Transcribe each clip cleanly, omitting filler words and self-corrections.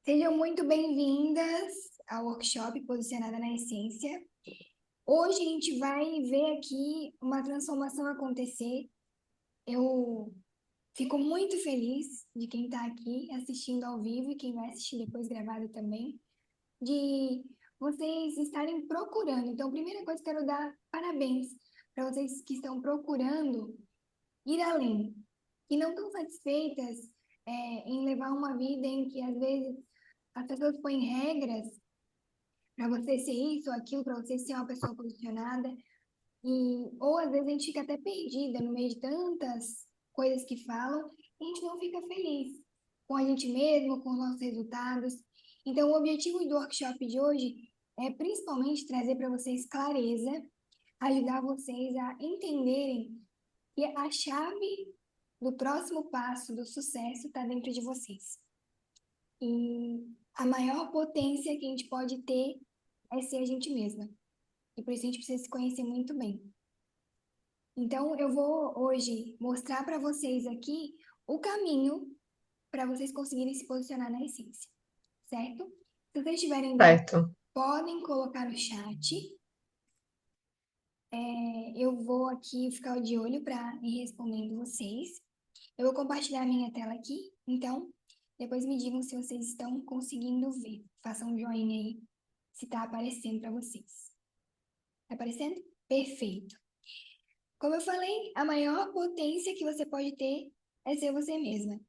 Sejam muito bem-vindas ao workshop Posicionada na Essência. Hoje a gente vai ver aqui uma transformação acontecer. Eu fico muito feliz de quem está aqui assistindo ao vivo e quem vai assistir depois gravado também, de vocês estarem procurando. Então, primeira coisa, quero dar parabéns para vocês que estão procurando ir além, e não estão satisfeitas em levar uma vida em que, às vezes, as pessoas põem regras para você ser isso ou aquilo, para você ser uma pessoa posicionada. Ou às vezes a gente fica até perdida no meio de tantas coisas que falam e a gente não fica feliz com a gente mesmo, com os nossos resultados. Então, o objetivo do workshop de hoje é principalmente trazer para vocês clareza, ajudar vocês a entenderem que a chave do próximo passo do sucesso está dentro de vocês. E a maior potência que a gente pode ter é ser a gente mesma. E por isso a gente precisa se conhecer muito bem. Então, eu vou hoje mostrar para vocês aqui o caminho para vocês conseguirem se posicionar na essência, certo? Se vocês tiverem dúvida, Certo. podem colocar no chat. Eu vou aqui ficar de olho para ir respondendo vocês. Eu vou compartilhar a minha tela aqui, então depois me digam se vocês estão conseguindo ver. Façam um joinha aí se está aparecendo para vocês. Está aparecendo? Perfeito. Como eu falei, a maior potência que você pode ter é ser você mesma.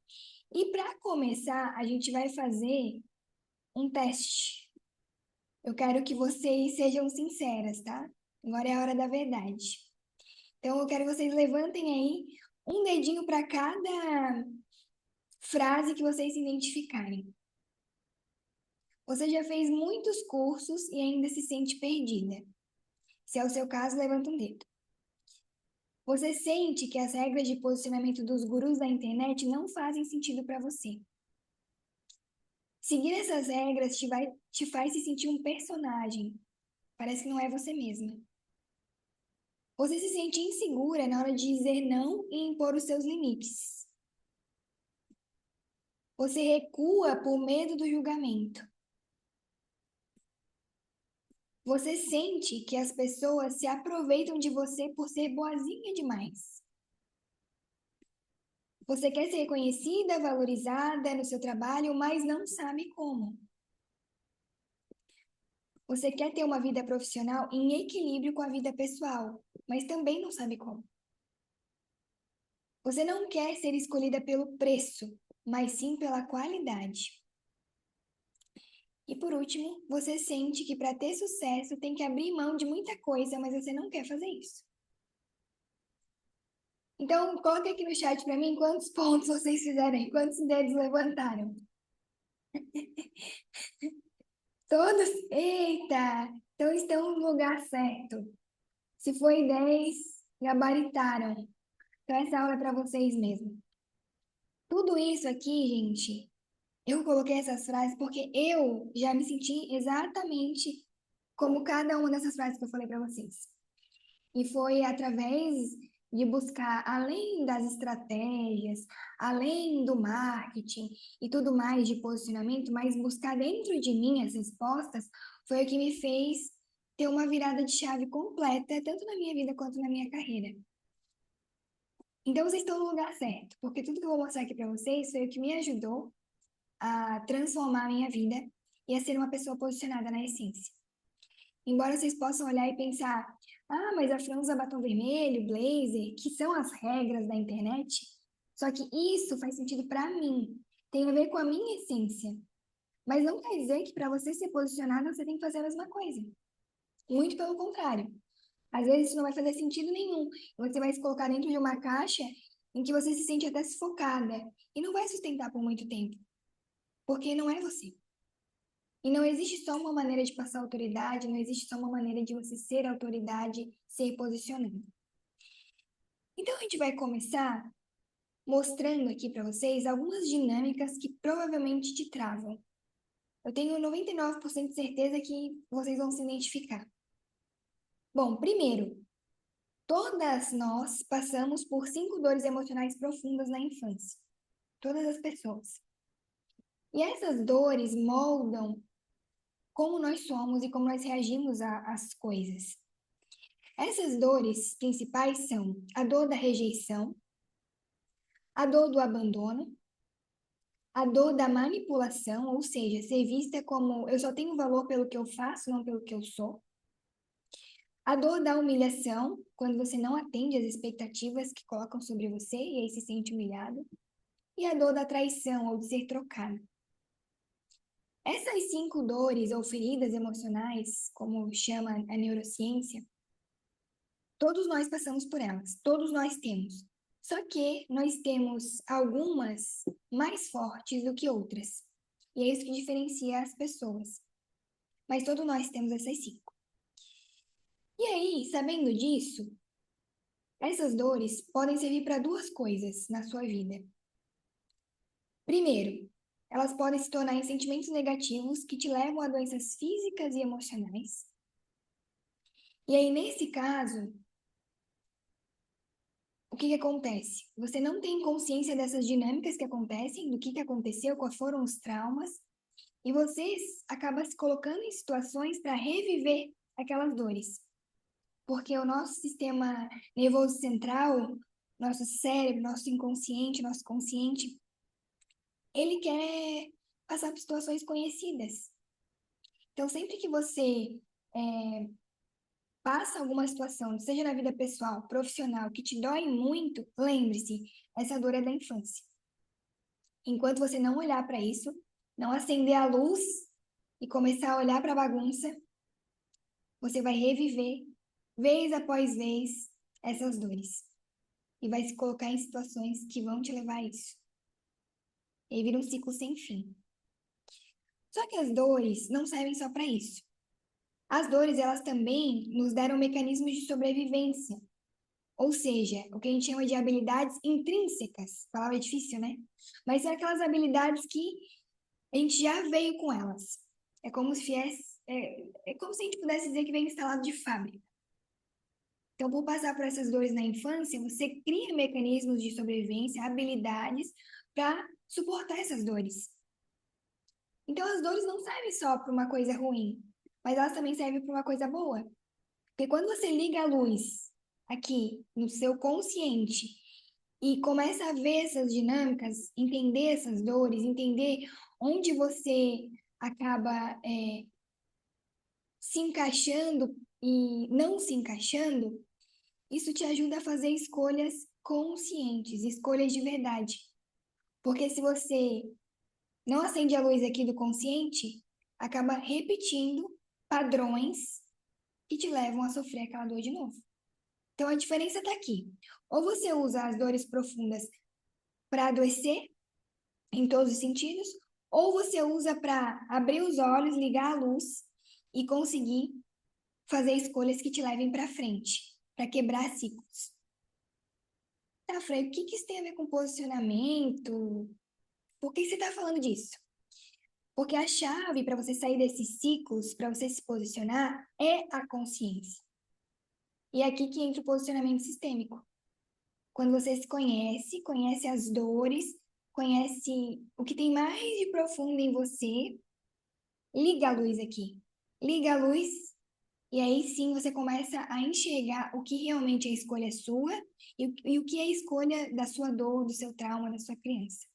E para começar, a gente vai fazer um teste. Eu quero que vocês sejam sinceras, tá? Agora é a hora da verdade. Então, eu quero que vocês levantem aí um dedinho para cada frase que vocês se identificarem. Você já fez muitos cursos e ainda se sente perdida. Se é o seu caso, levanta um dedo. Você sente que as regras de posicionamento dos gurus da internet não fazem sentido para você. Seguir essas regras te faz se sentir um personagem. Parece que não é você mesma. Você se sente insegura na hora de dizer não e impor os seus limites. Você recua por medo do julgamento. Você sente que as pessoas se aproveitam de você por ser boazinha demais. Você quer ser reconhecida, valorizada no seu trabalho, mas não sabe como. Você quer ter uma vida profissional em equilíbrio com a vida pessoal, mas também não sabe como. Você não quer ser escolhida pelo preço, mas sim pela qualidade. E por último, você sente que para ter sucesso tem que abrir mão de muita coisa, mas você não quer fazer isso. Então, coloque aqui no chat para mim quantos pontos vocês fizeram aí, quantos dedos levantaram. Todos? Eita! Então estão no lugar certo. Se foi 10, gabaritaram. Então essa aula é para vocês mesmo. Tudo isso aqui, gente, eu coloquei essas frases porque eu já me senti exatamente como cada uma dessas frases que eu falei para vocês. E foi através de buscar, além das estratégias, além do marketing e tudo mais de posicionamento, mas buscar dentro de mim as respostas, foi o que me fez ter uma virada de chave completa, tanto na minha vida quanto na minha carreira. Então, vocês estão no lugar certo, porque tudo que eu vou mostrar aqui para vocês foi o que me ajudou a transformar a minha vida e a ser uma pessoa posicionada na essência. Embora vocês possam olhar e pensar, ah, mas a Fran usa batom vermelho, blazer, que são as regras da internet, só que isso faz sentido para mim, tem a ver com a minha essência. Mas não quer dizer que para você ser posicionada você tem que fazer a mesma coisa. Muito pelo contrário. Às vezes isso não vai fazer sentido nenhum. Você vai se colocar dentro de uma caixa em que você se sente até sufocada e não vai sustentar por muito tempo, porque não é você. E não existe só uma maneira de passar autoridade, não existe só uma maneira de você ser autoridade, ser posicionando. Então a gente vai começar mostrando aqui para vocês algumas dinâmicas que provavelmente te travam. Eu tenho 99% de certeza que vocês vão se identificar. Bom, primeiro, todas nós passamos por 5 dores emocionais profundas na infância. Todas as pessoas. E essas dores moldam como nós somos e como nós reagimos às coisas. Essas dores principais são a dor da rejeição, a dor do abandono, a dor da manipulação, ou seja, ser vista como eu só tenho valor pelo que eu faço, não pelo que eu sou. A dor da humilhação, quando você não atende às expectativas que colocam sobre você e aí se sente humilhado. E a dor da traição, ou de ser trocado. Essas 5 dores ou feridas emocionais, como chama a neurociência, todos nós passamos por elas, todos nós temos. Só que nós temos algumas mais fortes do que outras. E é isso que diferencia as pessoas. Mas todos nós temos essas 5. E aí, sabendo disso, essas dores podem servir para 2 coisas na sua vida. Primeiro, elas podem se tornar em sentimentos negativos que te levam a doenças físicas e emocionais. E aí, nesse caso, o que acontece? Você não tem consciência dessas dinâmicas que acontecem, do que aconteceu, quais foram os traumas, e você acaba se colocando em situações para reviver aquelas dores. Porque o nosso sistema nervoso central, nosso cérebro, nosso inconsciente, nosso consciente, ele quer passar por situações conhecidas. Então, sempre que você passa alguma situação, seja na vida pessoal, profissional, que te dói muito, lembre-se, essa dor é da infância. Enquanto você não olhar para isso, não acender a luz e começar a olhar para a bagunça, você vai reviver, vez após vez, essas dores. E vai se colocar em situações que vão te levar a isso. E aí vira um ciclo sem fim. Só que as dores não servem só para isso. As dores, elas também nos deram mecanismos de sobrevivência. Ou seja, o que a gente chama de habilidades intrínsecas. Palavra difícil, né? Mas são aquelas habilidades que a gente já veio com elas. É como se é como se a gente pudesse dizer que vem instalado de fábrica. Então, por passar por essas dores na infância, você cria mecanismos de sobrevivência, habilidades para suportar essas dores. Então, as dores não servem só para uma coisa ruim, mas elas também servem para uma coisa boa. Porque quando você liga a luz aqui no seu consciente e começa a ver essas dinâmicas, entender essas dores, entender onde você acaba se encaixando e não se encaixando, isso te ajuda a fazer escolhas conscientes, escolhas de verdade. Porque se você não acende a luz aqui do consciente, acaba repetindo padrões que te levam a sofrer aquela dor de novo. Então a diferença está aqui. Ou você usa as dores profundas para adoecer em todos os sentidos, ou você usa para abrir os olhos, ligar a luz e conseguir fazer escolhas que te levem para frente, para quebrar ciclos. Tá, Frei, o que isso tem a ver com posicionamento? Por que você está falando disso? Porque a chave para você sair desses ciclos, para você se posicionar, é a consciência. E é aqui que entra o posicionamento sistêmico. Quando você se conhece, conhece as dores, conhece o que tem mais de profundo em você, liga a luz aqui. Liga a luz e aí sim você começa a enxergar o que realmente é escolha sua e o que é escolha da sua dor, do seu trauma, da sua criança.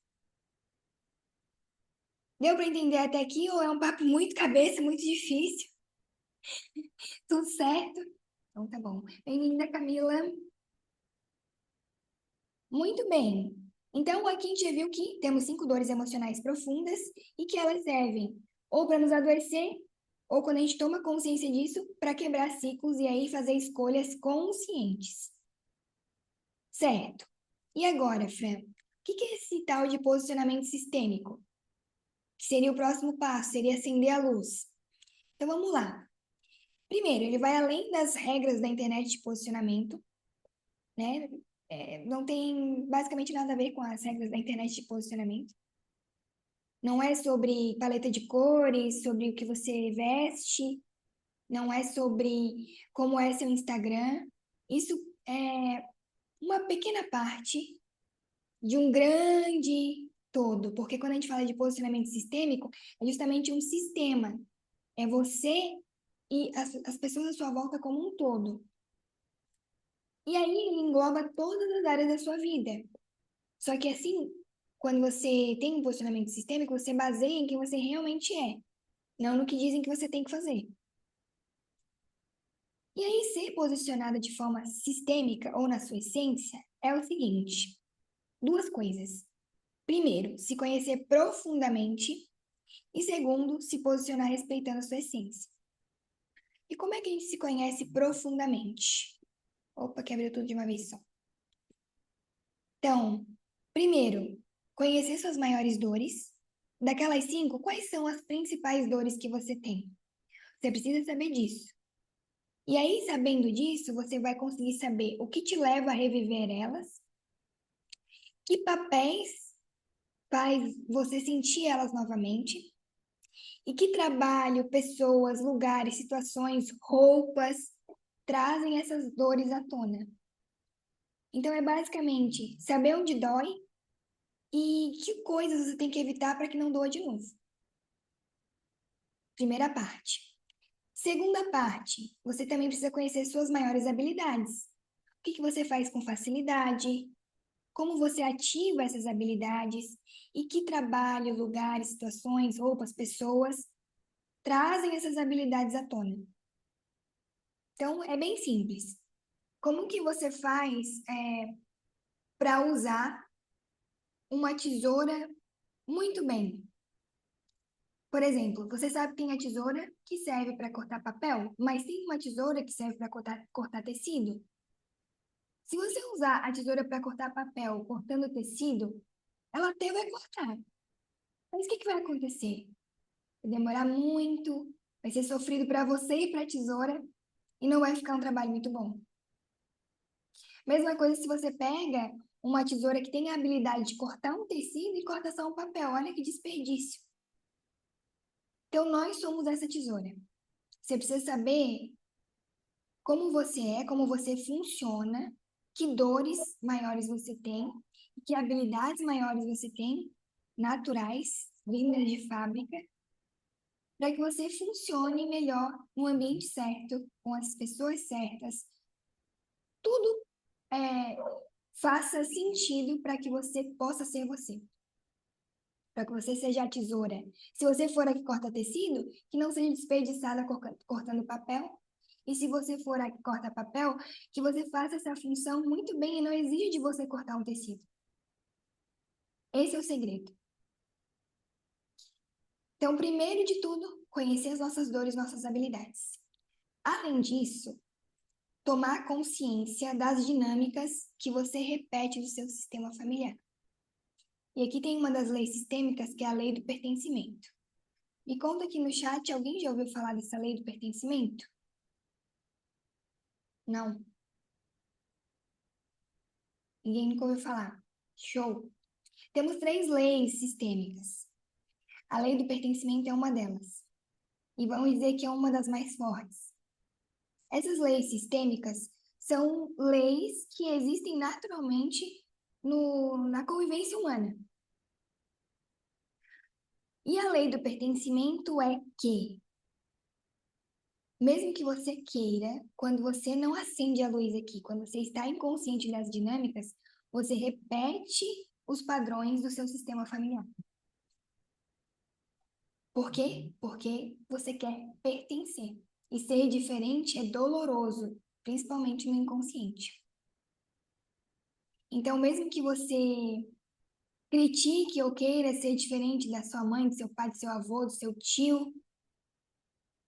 Deu para entender até aqui ou é um papo muito cabeça, muito difícil? Tudo certo? Então tá bom. Bem-vinda, Camila. Muito bem. Então, aqui a gente já viu que temos 5 dores emocionais profundas e que elas servem ou para nos adoecer, ou quando a gente toma consciência disso, para quebrar ciclos e aí fazer escolhas conscientes. Certo. E agora, Fran, o que é esse tal de posicionamento sistêmico? Que seria o próximo passo, seria acender a luz. Então, vamos lá. Primeiro, ele vai além das regras da internet de posicionamento, né? Não tem basicamente nada a ver com as regras da internet de posicionamento. Não é sobre paleta de cores, sobre o que você veste, não é sobre como é seu Instagram. Isso é uma pequena parte de um grande todo, porque quando a gente fala de posicionamento sistêmico, é justamente um sistema. É você e as pessoas à sua volta como um todo. E aí ele engloba todas as áreas da sua vida. Só que assim, quando você tem um posicionamento sistêmico, você baseia em quem você realmente é, não no que dizem que você tem que fazer. E aí, ser posicionada de forma sistêmica ou na sua essência é o seguinte: duas coisas. Primeiro, se conhecer profundamente. E segundo, se posicionar respeitando a sua essência. E como é que a gente se conhece profundamente? Opa, que abriu tudo de uma vez só. Então, primeiro, conhecer suas maiores dores. Daquelas 5, quais são as principais dores que você tem? Você precisa saber disso. E aí, sabendo disso, você vai conseguir saber o que te leva a reviver elas, que papéis faz você sentir elas novamente, e que trabalho, pessoas, lugares, situações, roupas trazem essas dores à tona. Então, é basicamente saber onde dói e que coisas você tem que evitar para que não doa de novo. Primeira parte. Segunda parte, você também precisa conhecer suas maiores habilidades. O que você faz com facilidade, como você ativa essas habilidades e que trabalho, lugares, situações, roupas, pessoas trazem essas habilidades à tona. Então, é bem simples. Como que você faz para usar uma tesoura muito bem? Por exemplo, você sabe que tem a tesoura que serve para cortar papel, mas tem uma tesoura que serve para cortar tecido? Se você usar a tesoura para cortar papel cortando tecido, ela até vai cortar. Mas o que vai acontecer? Vai demorar muito, vai ser sofrido para você e para a tesoura e não vai ficar um trabalho muito bom. Mesma coisa se você pega uma tesoura que tem a habilidade de cortar um tecido e corta só um papel. Olha que desperdício. Então, nós somos essa tesoura. Você precisa saber como você é, como você funciona, que dores maiores você tem, que habilidades maiores você tem, naturais, vindas de fábrica, para que você funcione melhor no ambiente certo, com as pessoas certas. Tudo faça sentido para que você possa ser você. Para que você seja a tesoura. Se você for a que corta tecido, que não seja desperdiçada cortando papel. E se você for a que corta papel, que você faça essa função muito bem e não exija de você cortar um tecido. Esse é o segredo. Então, primeiro de tudo, conhecer as nossas dores, nossas habilidades. Além disso, tomar consciência das dinâmicas que você repete do seu sistema familiar. E aqui tem uma das leis sistêmicas, que é a lei do pertencimento. Me conta aqui no chat, alguém já ouviu falar dessa lei do pertencimento? Não. Ninguém nunca ouviu falar. Show! Temos 3 leis sistêmicas. A lei do pertencimento é uma delas. E vamos dizer que é uma das mais fortes. Essas leis sistêmicas são leis que existem naturalmente na convivência humana. E a lei do pertencimento é que, mesmo que você queira, quando você não acende a luz aqui, quando você está inconsciente das dinâmicas, você repete os padrões do seu sistema familiar. Por quê? Porque você quer pertencer. E ser diferente é doloroso, principalmente no inconsciente. Então, mesmo que você critique ou queira ser diferente da sua mãe, do seu pai, do seu avô, do seu tio,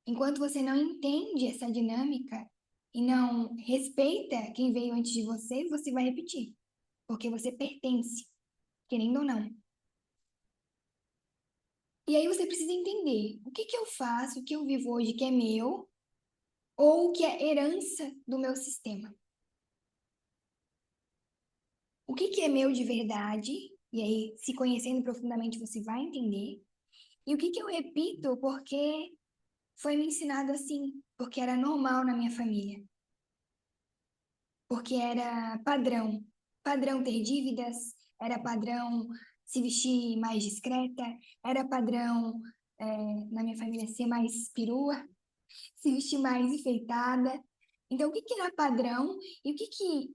enquanto você não entende essa dinâmica e não respeita quem veio antes de você, você vai repetir, porque você pertence, querendo ou não. E aí você precisa entender o que eu faço, o que eu vivo hoje que é meu, ou o que é herança do meu sistema. O que é meu de verdade, e aí, se conhecendo profundamente, você vai entender. E o que eu repito porque foi me ensinado assim, porque era normal na minha família. Porque era padrão. Padrão ter dívidas, era padrão se vestir mais discreta, era padrão, na minha família ser mais perua, se vestir mais enfeitada. Então, o que que era padrão e o que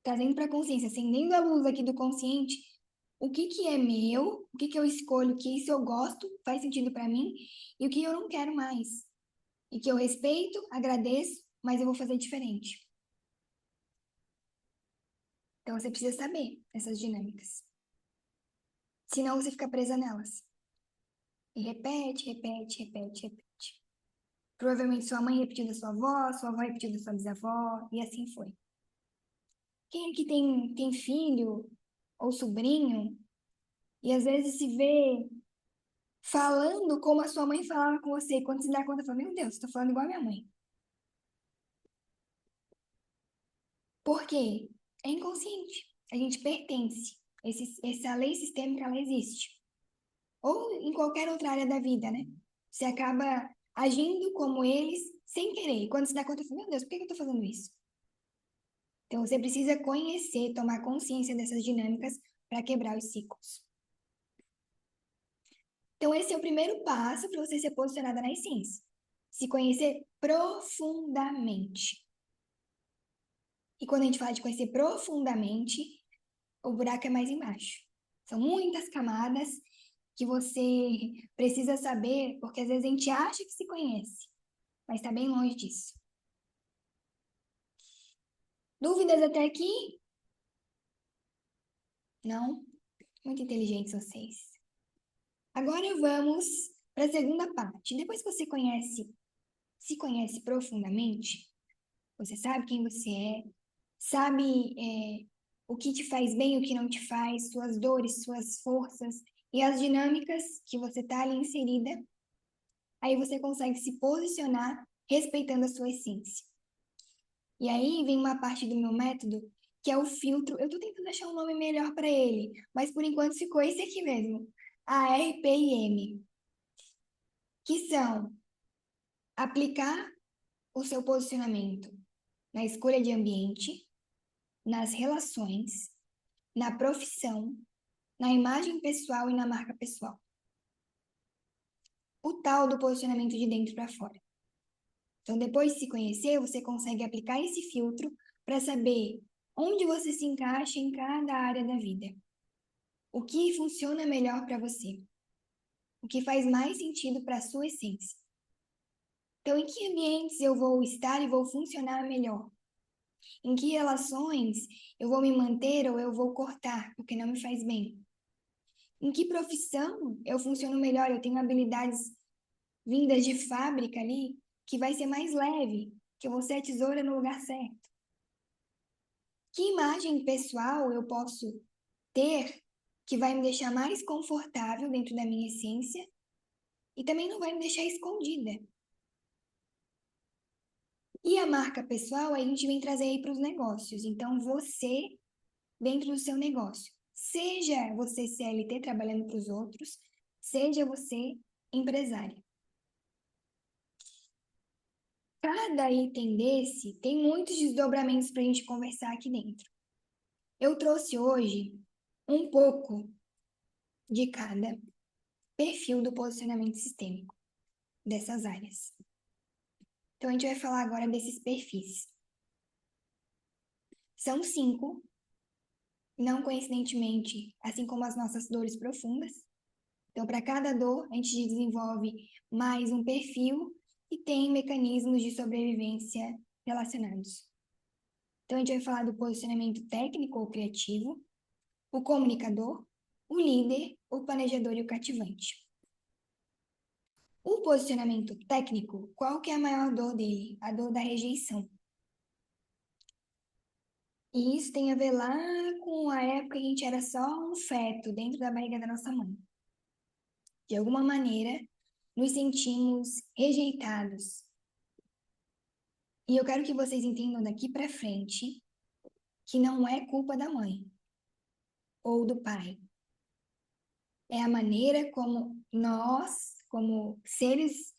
trazendo para a consciência, acendendo a luz aqui do consciente, o que que é meu, o que que eu escolho, que isso eu gosto, faz sentido para mim, e o que eu não quero mais. E que eu respeito, agradeço, mas eu vou fazer diferente. Então você precisa saber essas dinâmicas. Senão você fica presa nelas. E repete, repete, repete, repete. Provavelmente sua mãe repetiu da sua avó repetiu da sua bisavó, e assim foi. Quem aqui tem filho ou sobrinho, e às vezes se vê falando como a sua mãe falava com você, e quando se dá conta, fala, meu Deus, estou falando igual a minha mãe. Por quê? É inconsciente. A gente pertence. Essa lei sistêmica, ela existe. Ou em qualquer outra área da vida, né? Você acaba agindo como eles sem querer. E quando se dá conta, fala, meu Deus, por que eu estou fazendo isso? Então você precisa conhecer, tomar consciência dessas dinâmicas para quebrar os ciclos. Então esse é o primeiro passo para você ser posicionada na essência. Se conhecer profundamente. E quando a gente fala de conhecer profundamente, o buraco é mais embaixo. São muitas camadas que você precisa saber, porque às vezes a gente acha que se conhece, mas está bem longe disso. Dúvidas até aqui? Não? Muito inteligentes vocês. Agora vamos para a segunda parte. Depois que você se conhece profundamente, você sabe quem você sabe o que te faz bem, o que não te faz, suas dores, suas forças e as dinâmicas que você está ali inserida, aí você consegue se posicionar respeitando a sua essência. E aí vem uma parte do meu método, que é o filtro. Eu estou tentando achar um nome melhor para ele, mas por enquanto ficou esse aqui mesmo, a RPM, que são aplicar o seu posicionamento na escolha de ambiente, nas relações, na profissão, na imagem pessoal e na marca pessoal. O tal do posicionamento de dentro para fora. Então, depois de se conhecer, você consegue aplicar esse filtro para saber onde você se encaixa em cada área da vida. O que funciona melhor para você? O que faz mais sentido para a sua essência? Então, em que ambientes eu vou estar e vou funcionar melhor? Em que relações eu vou me manter ou eu vou cortar, porque não me faz bem? Em que profissão eu funciono melhor? Eu tenho habilidades vindas de fábrica ali, que vai ser mais leve, que eu vou ser a tesoura no lugar certo. Que imagem pessoal eu posso ter que vai me deixar mais confortável dentro da minha essência e também não vai me deixar escondida? E a marca pessoal a gente vem trazer aí para os negócios. Então, você, dentro do seu negócio, seja você CLT trabalhando para os outros, seja você empresária. Cada item desse tem muitos desdobramentos para a gente conversar aqui dentro. Eu trouxe hoje um pouco de cada perfil do posicionamento sistêmico dessas áreas. Então, a gente vai falar agora desses perfis. São 5, não coincidentemente, assim como as nossas dores profundas. Então, para cada dor, a gente desenvolve mais um perfil e tem mecanismos de sobrevivência relacionados. Então, a gente vai falar do posicionamento técnico ou criativo, o comunicador, o líder, o planejador e o cativante. O posicionamento técnico, qual que é a maior dor dele? A dor da rejeição. E isso tem a ver lá com a época que a gente era só um feto dentro da barriga da nossa mãe. De alguma maneira, nos sentimos rejeitados. E eu quero que vocês entendam daqui para frente que não é culpa da mãe ou do pai. É a maneira como nós, como seres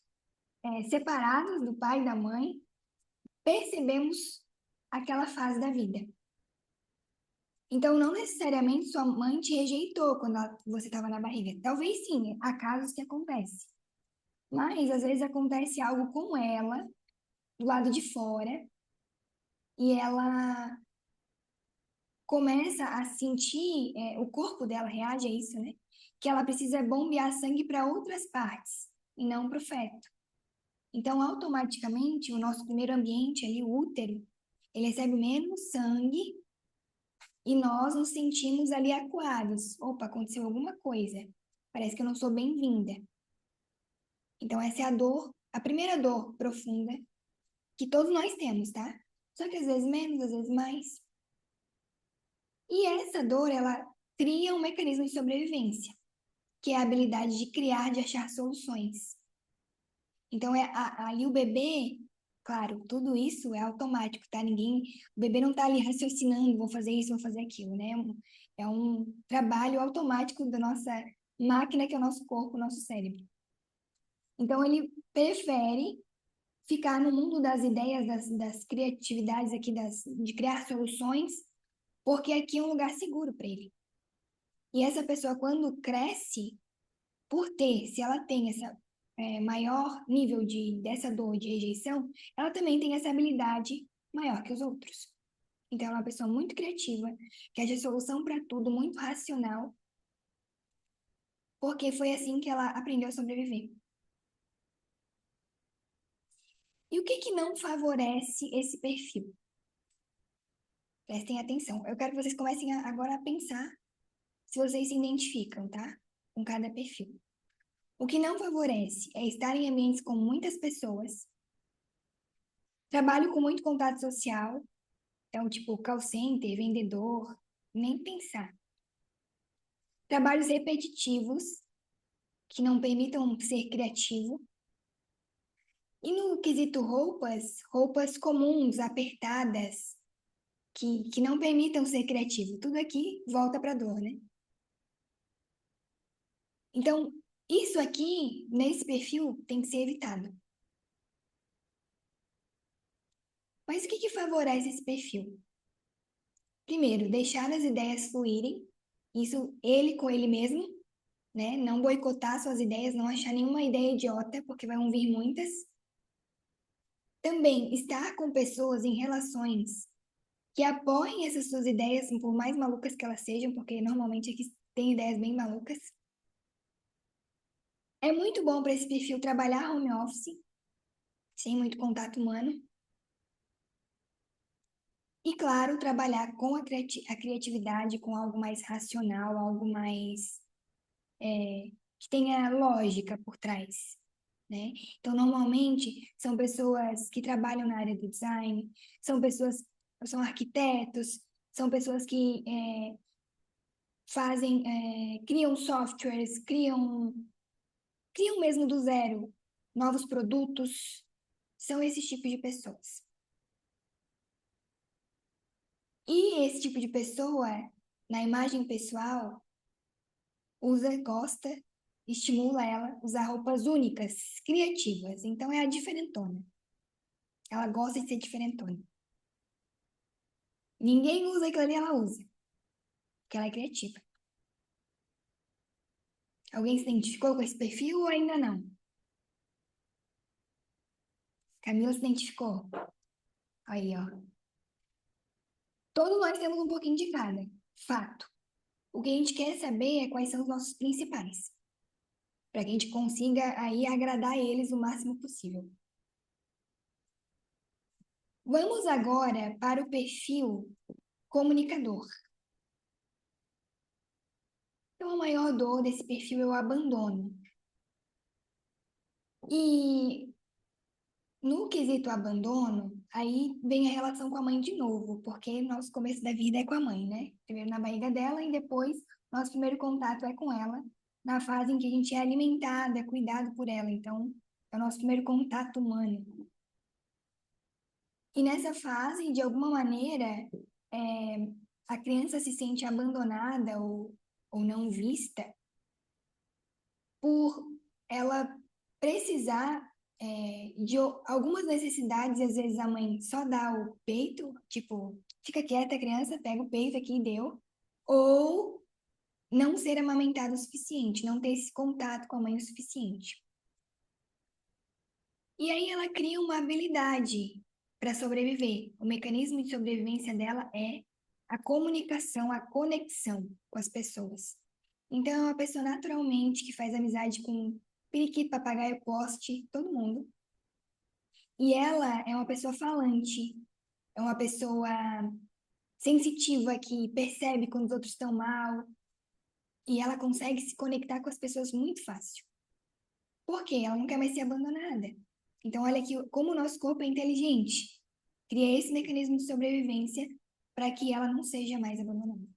separados do pai e da mãe, percebemos aquela fase da vida. Então, não necessariamente sua mãe te rejeitou quando você estava na barriga. Talvez sim, há casos que acontece. Mas, às vezes, acontece algo com ela, do lado de fora, e ela começa a sentir, o corpo dela reage a isso, né? Que ela precisa bombear sangue para outras partes, e não para o feto. Então, automaticamente, o nosso primeiro ambiente ali, o útero, ele recebe menos sangue e nós nos sentimos ali acuados. Opa, aconteceu alguma coisa. Parece que eu não sou bem-vinda. Então, essa é a dor, a primeira dor profunda que todos nós temos, tá? Só que às vezes menos, às vezes mais. E essa dor, ela cria um mecanismo de sobrevivência, que é a habilidade de criar, de achar soluções. Então, ali o bebê, claro, tudo isso é automático, tá? O bebê não tá ali raciocinando, vou fazer isso, vou fazer aquilo, né? É um trabalho automático da nossa máquina, que é o nosso corpo, o nosso cérebro. Então, ele prefere ficar no mundo das ideias, das criatividades aqui, de criar soluções, porque aqui é um lugar seguro para ele. E essa pessoa, quando cresce, se ela tem essa maior nível dessa dor de rejeição, ela também tem essa habilidade maior que os outros. Então, ela é uma pessoa muito criativa, que acha solução para tudo, muito racional, porque foi assim que ela aprendeu a sobreviver. E o que que não favorece esse perfil? Prestem atenção. Eu quero que vocês comecem agora a pensar se vocês se identificam, tá? Com cada perfil. O que não favorece é estar em ambientes com muitas pessoas, trabalho com muito contato social, então, tipo, call center, vendedor, nem pensar. Trabalhos repetitivos, que não permitam ser criativo. E no quesito roupas comuns, apertadas, que não permitam ser criativo. Tudo aqui volta para dor, né? Então, isso aqui, nesse perfil, tem que ser evitado. Mas o que que favorece esse perfil? Primeiro, deixar as ideias fluírem, isso ele com ele mesmo, né? Não boicotar suas ideias, não achar nenhuma ideia idiota, porque vão vir muitas. Também estar com pessoas em relações que apoiem essas suas ideias, por mais malucas que elas sejam, porque normalmente aqui tem ideias bem malucas. É muito bom para esse perfil trabalhar home office, sem muito contato humano. E, claro, trabalhar com a criatividade, com algo mais racional, algo mais que tenha lógica por trás, né? Então, normalmente, são pessoas que trabalham na área do design, são arquitetos, são pessoas que criam softwares, criam mesmo do zero novos produtos, são esses tipos de pessoas. E esse tipo de pessoa, na imagem pessoal, gosta, estimula ela a usar roupas únicas, criativas. Então é a diferentona. Ela gosta de ser diferentona. Ninguém usa aquilo ali, ela usa, porque ela é criativa. Alguém se identificou com esse perfil ou ainda não? Camila se identificou. Aí, ó. Todos nós temos um pouquinho de cada. Fato. O que a gente quer saber é quais são os nossos principais, para que a gente consiga aí agradar eles o máximo possível. Vamos agora para o perfil comunicador. Então, a maior dor desse perfil é o abandono. E no quesito abandono, aí vem a relação com a mãe de novo, porque nosso começo da vida é com a mãe, né? Primeiro na barriga dela e depois nosso primeiro contato é com ela, na fase em que a gente é alimentada, é cuidado por ela. Então, é o nosso primeiro contato humano. E nessa fase, de alguma maneira, a criança se sente abandonada ou não vista por ela precisar de algumas necessidades, às vezes a mãe só dá o peito, tipo, fica quieta, criança, pega o peito aqui e deu. Ou não ser amamentado o suficiente, não ter esse contato com a mãe o suficiente. E aí ela cria uma habilidade para sobreviver. O mecanismo de sobrevivência dela é a comunicação, a conexão com as pessoas. Então, é uma pessoa naturalmente que faz amizade com periquito, papagaio, poste, todo mundo. E ela é uma pessoa falante, é uma pessoa sensitiva que percebe quando os outros estão mal. E ela consegue se conectar com as pessoas muito fácil. Por quê? Ela não quer mais ser abandonada. Então, olha aqui como o nosso corpo é inteligente. Cria esse mecanismo de sobrevivência para que ela não seja mais abandonada.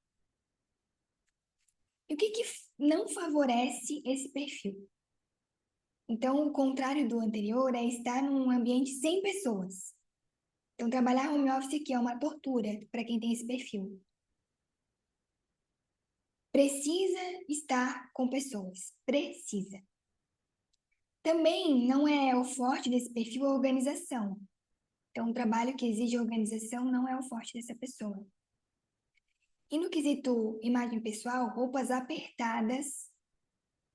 E o que não favorece esse perfil? Então, o contrário do anterior é estar num ambiente sem pessoas. Então, trabalhar home office aqui é uma tortura para quem tem esse perfil. Precisa estar com pessoas. Precisa. Também não é o forte desse perfil a organização. Então, um trabalho que exige organização não é o forte dessa pessoa. E no quesito imagem pessoal, roupas apertadas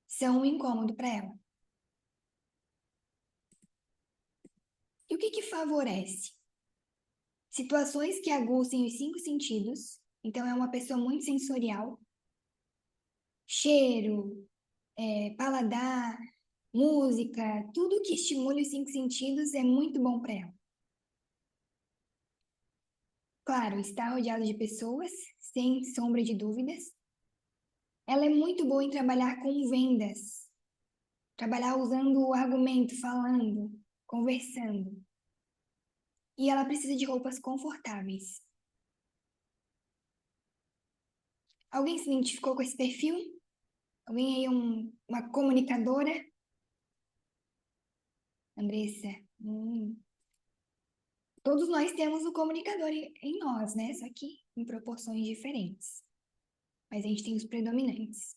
são um incômodo para ela. E o que favorece? Situações que aguçem os 5 sentidos. Então, é uma pessoa muito sensorial. Cheiro, paladar, música, tudo que estimule os 5 sentidos é muito bom para ela. Claro, está rodeado de pessoas, sem sombra de dúvidas. Ela é muito boa em trabalhar com vendas, trabalhar usando o argumento, falando, conversando. E ela precisa de roupas confortáveis. Alguém se identificou com esse perfil? Alguém aí uma comunicadora? Andressa? Todos nós temos o comunicador em nós, né? Só que em proporções diferentes. Mas a gente tem os predominantes.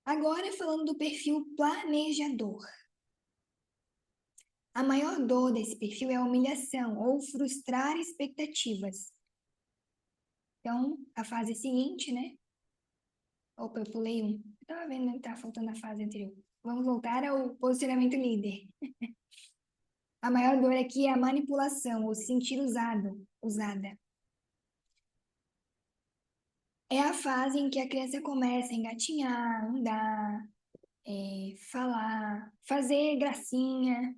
Agora falando do perfil planejador. A maior dor desse perfil é a humilhação ou frustrar expectativas. Então, a fase seguinte, né? Opa, eu pulei um. Eu tava vendo que tá faltando a fase anterior. Vamos voltar ao posicionamento líder. A maior dor aqui é a manipulação, ou se sentir usada. É a fase em que a criança começa a engatinhar, andar, falar, fazer gracinha.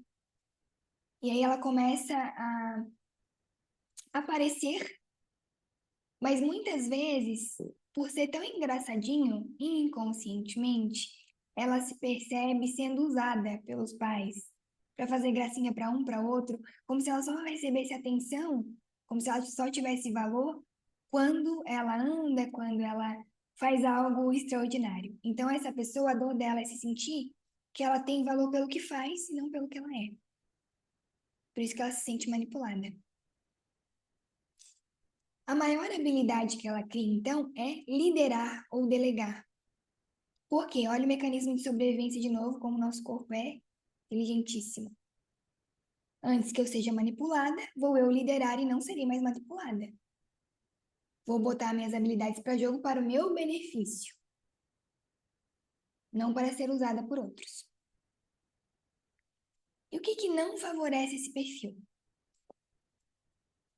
E aí ela começa a aparecer, mas muitas vezes, por ser tão engraçadinho, inconscientemente, ela se percebe sendo usada pelos pais para fazer gracinha para um, para outro, como se ela só recebesse atenção, como se ela só tivesse valor quando ela anda, quando ela faz algo extraordinário. Então, essa pessoa, a dor dela é se sentir que ela tem valor pelo que faz e não pelo que ela é. Por isso que ela se sente manipulada. A maior habilidade que ela cria, então, é liderar ou delegar. Por quê? Olha o mecanismo de sobrevivência de novo, como o nosso corpo é inteligentíssimo. Antes que eu seja manipulada, vou eu liderar e não serei mais manipulada. Vou botar minhas habilidades para jogo para o meu benefício, não para ser usada por outros. E o que não favorece esse perfil?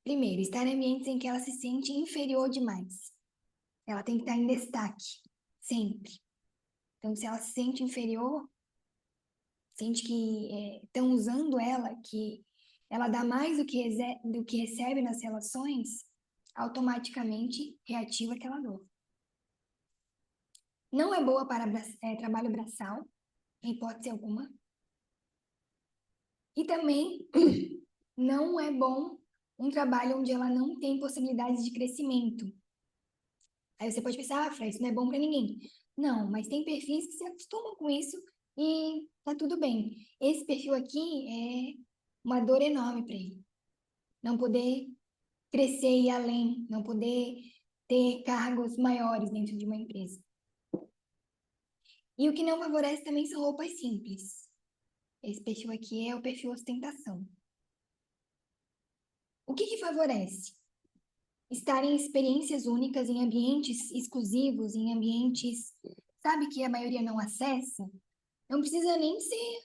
Primeiro, estar em ambientes em que ela se sente inferior demais. Ela tem que estar em destaque, sempre. Então, se ela se sente inferior, sente que estão usando ela, que ela dá mais do que recebe nas relações, automaticamente reativa aquela dor. Não é boa para trabalho braçal, em hipótese alguma. E também não é bom um trabalho onde ela não tem possibilidades de crescimento. Aí você pode pensar, Fra, isso não é bom para ninguém. Não, mas tem perfis que se acostumam com isso e tá tudo bem. Esse perfil aqui é uma dor enorme para ele. Não poder crescer e ir além, não poder ter cargos maiores dentro de uma empresa. E o que não favorece também são roupas simples. Esse perfil aqui é o perfil ostentação. O que favorece? Estar em experiências únicas, em ambientes exclusivos, em ambientes, sabe, que a maioria não acessa? Não precisa nem ser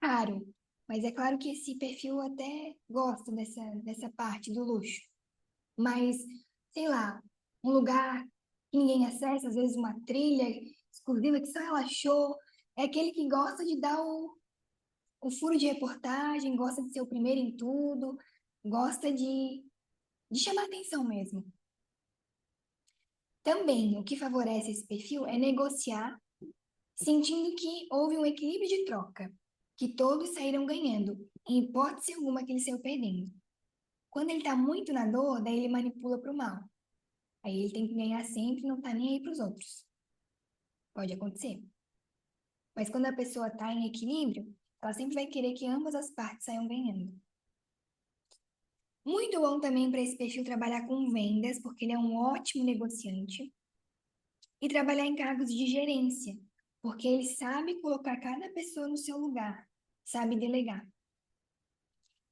caro, mas é claro que esse perfil até gosta dessa parte do luxo. Mas, sei lá, um lugar que ninguém acessa, às vezes uma trilha exclusiva que só ela achou, é aquele que gosta de dar o furo de reportagem, gosta de ser o primeiro em tudo, gosta de chamar atenção mesmo. Também, o que favorece esse perfil é negociar, sentindo que houve um equilíbrio de troca, que todos saíram ganhando, em hipótese alguma que ele saiu perdendo. Quando ele está muito na dor, daí ele manipula para o mal. Aí ele tem que ganhar sempre, não tá nem aí para os outros. Pode acontecer. Mas quando a pessoa está em equilíbrio, ela sempre vai querer que ambas as partes saiam ganhando. Muito bom também para esse perfil trabalhar com vendas, porque ele é um ótimo negociante. E trabalhar em cargos de gerência, porque ele sabe colocar cada pessoa no seu lugar, sabe delegar.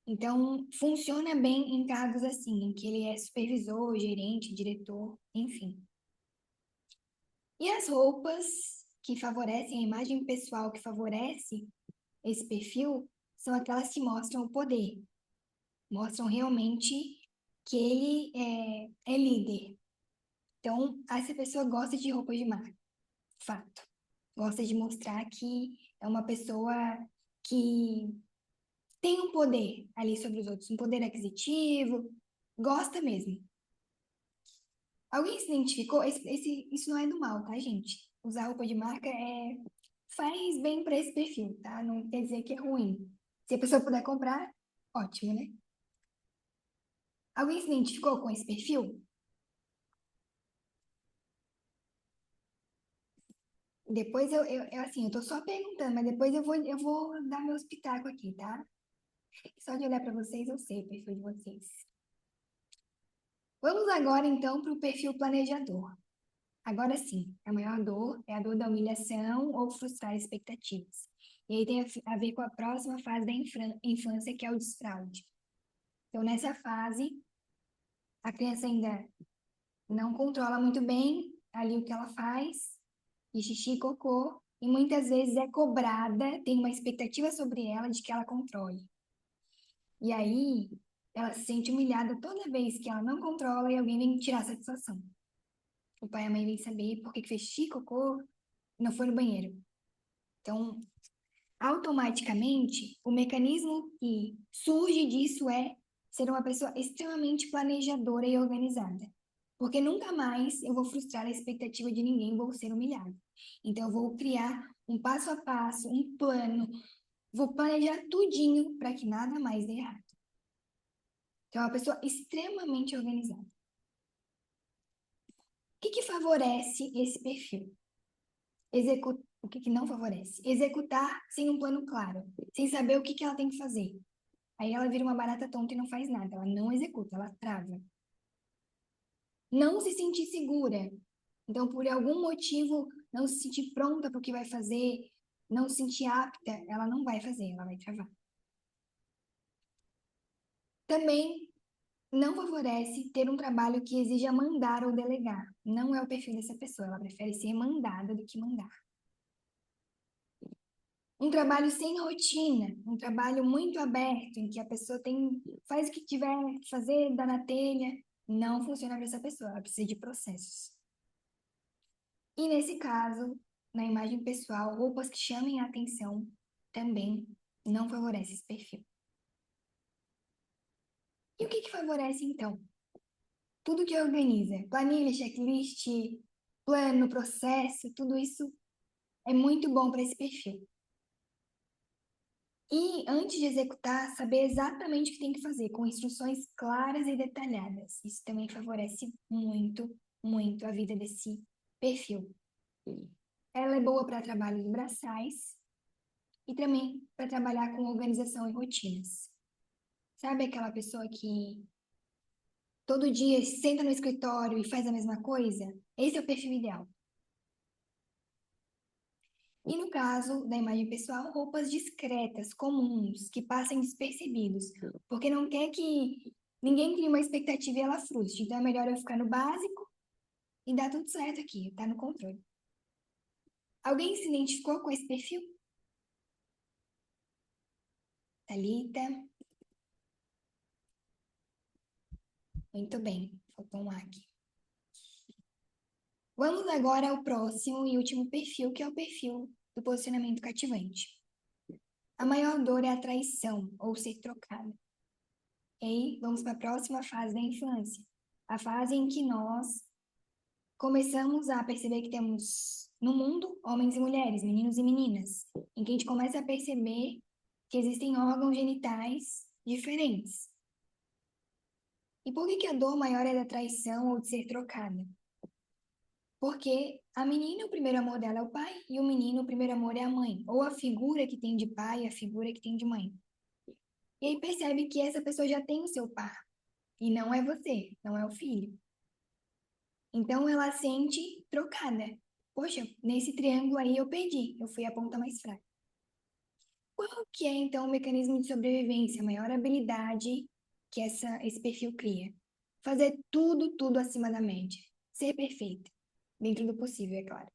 Então, funciona bem em cargos assim, em que ele é supervisor, gerente, diretor, enfim. E as roupas que favorecem a imagem pessoal, que favorece esse perfil, são aquelas que mostram o poder, mostram realmente que ele é líder. Então, essa pessoa gosta de roupas de marca, fato. Gosta de mostrar que é uma pessoa que tem um poder ali sobre os outros, um poder aquisitivo, gosta mesmo. Alguém se identificou? Isso não é do mal, tá, gente? Usar roupa de marca faz bem para esse perfil, tá? Não quer dizer que é ruim. Se a pessoa puder comprar, ótimo, né? Alguém se identificou com esse perfil? Depois assim, eu tô só perguntando, mas depois eu vou dar meu pitaco aqui, tá? Só de olhar para vocês, eu sei o perfil de vocês. Vamos agora, então, para o perfil planejador. Agora sim, a maior dor é a dor da humilhação ou frustrar expectativas. E aí tem a ver com a próxima fase da infância, que é o desfraude. Então, nessa fase, a criança ainda não controla muito bem ali o que ela faz, de xixi e cocô, e muitas vezes é cobrada, tem uma expectativa sobre ela de que ela controle. E aí, ela se sente humilhada toda vez que ela não controla e alguém vem tirar a satisfação. O pai e a mãe vêm saber por que fez xixi, cocô, e não foi no banheiro. Então, automaticamente, o mecanismo que surge disso é ser uma pessoa extremamente planejadora e organizada. Porque nunca mais eu vou frustrar a expectativa de ninguém, vou ser humilhado. Então, eu vou criar um passo a passo, um plano, vou planejar tudinho para que nada mais dê errado. Então, é uma pessoa extremamente organizada. O que favorece esse perfil? O que não favorece? Executar sem um plano claro, sem saber o que ela tem que fazer. Aí ela vira uma barata tonta e não faz nada, ela não executa, ela trava. Não se sentir segura. Então, por algum motivo, não se sentir pronta para o que vai fazer, não se sentir apta, ela não vai fazer, ela vai travar. Também não favorece ter um trabalho que exija mandar ou delegar. Não é o perfil dessa pessoa, ela prefere ser mandada do que mandar. Um trabalho sem rotina, um trabalho muito aberto, em que a pessoa faz o que tiver que fazer, dá na telha, não funciona para essa pessoa, ela precisa de processos. E nesse caso, na imagem pessoal, roupas que chamem a atenção também não favorece esse perfil. E o que favorece então? Tudo que organiza, planilha, checklist, plano, processo, tudo isso é muito bom para esse perfil. E antes de executar, saber exatamente o que tem que fazer, com instruções claras e detalhadas. Isso também favorece muito, muito a vida desse perfil. Ela é boa para trabalhos braçais e também para trabalhar com organização e rotinas. Sabe aquela pessoa que todo dia senta no escritório e faz a mesma coisa? Esse é o perfil ideal. E no caso da imagem pessoal, roupas discretas, comuns, que passem despercebidos, porque não quer que Ninguém cria uma expectativa e ela frustra. Então é melhor eu ficar no básico e dar tudo certo aqui, tá no controle. Alguém se identificou com esse perfil? Thalita? Muito bem, faltou um aqui. Vamos agora ao próximo e último perfil, que é o perfil do posicionamento cativante. A maior dor é a traição ou ser trocada. E aí, vamos para a próxima fase da infância. A fase em que nós começamos a perceber que temos no mundo homens e mulheres, meninos e meninas, em que a gente começa a perceber que existem órgãos genitais diferentes. E por que a dor maior é da traição ou de ser trocada? Porque a menina, o primeiro amor dela é o pai, e o menino, o primeiro amor é a mãe. Ou a figura que tem de pai, a figura que tem de mãe. E aí percebe que essa pessoa já tem o seu par, e não é você, não é o filho. Então ela sente trocada. Poxa, nesse triângulo aí eu perdi, eu fui a ponta mais fraca. Qual que é, então, o mecanismo de sobrevivência, a maior habilidade que esse perfil cria? Fazer tudo acima da média. Ser perfeita, dentro do possível, é claro.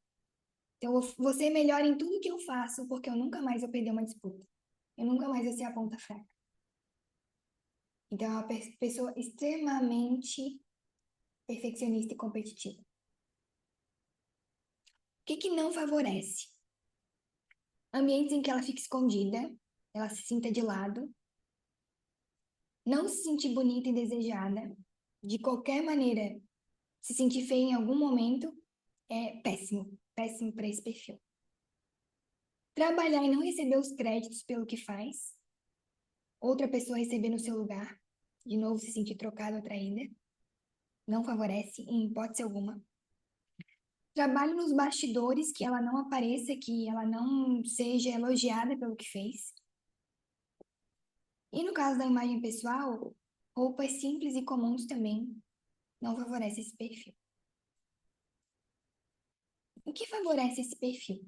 Então, eu vou ser melhor em tudo que eu faço, porque eu nunca mais vou perder uma disputa. Eu nunca mais vou ser a ponta fraca. Então, é uma pessoa extremamente perfeccionista e competitiva. O que não favorece? Ambientes em que ela fica escondida, ela se sinta de lado, não se sentir bonita e desejada, de qualquer maneira, se sentir feia em algum momento, é péssimo, péssimo para esse perfil. Trabalhar e não receber os créditos pelo que faz, outra pessoa receber no seu lugar, de novo se sentir trocada ou traída, não favorece em hipótese alguma. Trabalho nos bastidores, que ela não apareça, que ela não seja elogiada pelo que fez. E no caso da imagem pessoal, roupas simples e comuns também não favorece esse perfil. O que favorece esse perfil?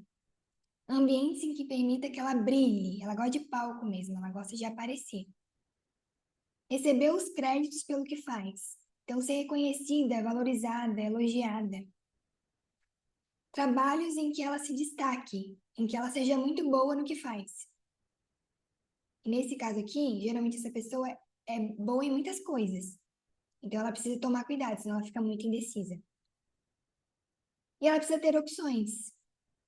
Ambientes em que permita que ela brilhe, ela gosta de palco mesmo, ela gosta de aparecer. Receber os créditos pelo que faz. Então, ser reconhecida, valorizada, elogiada. Trabalhos em que ela se destaque, em que ela seja muito boa no que faz. E nesse caso aqui, geralmente essa pessoa é boa em muitas coisas. Então, ela precisa tomar cuidado, senão ela fica muito indecisa. E ela precisa ter opções.